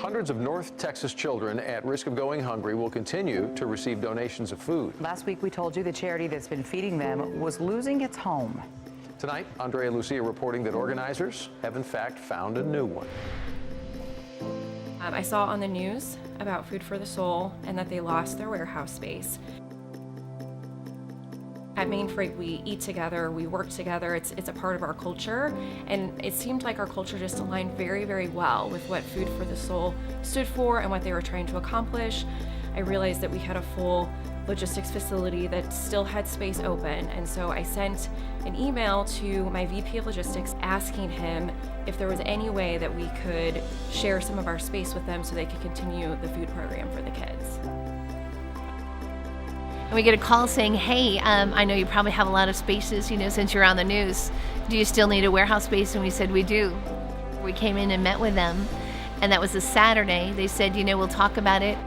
hundreds of North Texas children at risk of going hungry will continue to receive donations of food. Last week, we told you the charity that's been feeding them was losing its home. Tonight, Andrea Lucia reporting that organizers have in fact found a new one. I saw on the news about Food for the Soul and that they lost their warehouse space. At Mainfreight, we eat together, we work together, it's a part of our culture, and it seemed like our culture just aligned very, very well with what Food for the Soul stood for and what they were trying to accomplish. I realized that we had a full logistics facility that still had space open, and so I sent an email to my VP of Logistics asking him if there was any way that we could share some of our space with them so they could continue the food program for the kids. And we get a call saying, hey, I know you probably have a lot of spaces, since you're on the news. Do you still need a warehouse space? And we said, we do. We came in and met with them, and that was a Saturday. They said, we'll talk about it.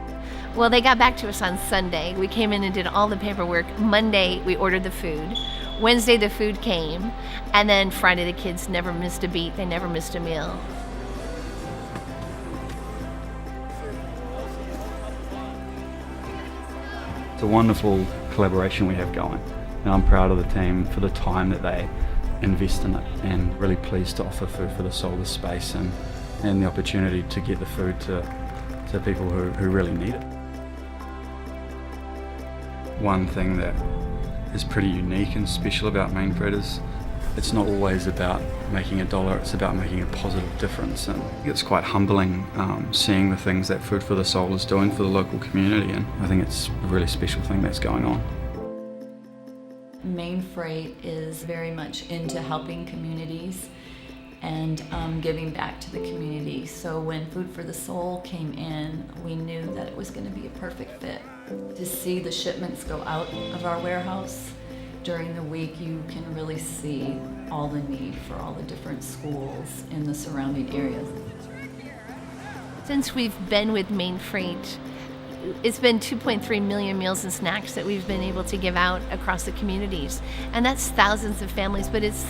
Well, they got back to us on Sunday. We came in and did all the paperwork. Monday, we ordered the food. Wednesday, the food came. And then Friday, the kids never missed a beat. They never missed a meal. It's a wonderful collaboration we have going, and I'm proud of the team for the time that they invest in it, and really pleased to offer Food for the Soul the space and the opportunity to get the food to people who really need it. One thing that is pretty unique and special about Mainfreight is it's not always about making a dollar, it's about making a positive difference, and it's quite humbling seeing the things that Food for the Soul is doing for the local community, and I think it's a really special thing that's going on. Mainfreight is very much into helping communities and giving back to the community. So when Food for the Soul came in, we knew that it was going to be a perfect fit. To see the shipments go out of our warehouse during the week, you can really see all the need for all the different schools in the surrounding areas. Since we've been with Mainfreight, it's been 2.3 million meals and snacks that we've been able to give out across the communities. And that's thousands of families, but it's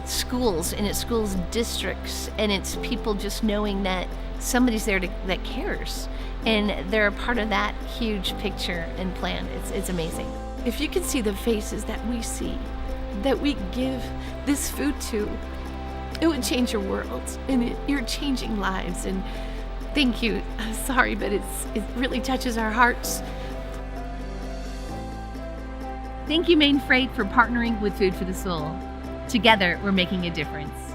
schools, and it's schools districts, and it's people just knowing that somebody's there that cares. And they're a part of that huge picture and plan. It's amazing. If you can see the faces that we see, that we give this food to, it would change your world, and you're changing lives. And thank you. I'm sorry, but it really touches our hearts. Thank you, Mainfreight, for partnering with Food for the Soul. Together, we're making a difference.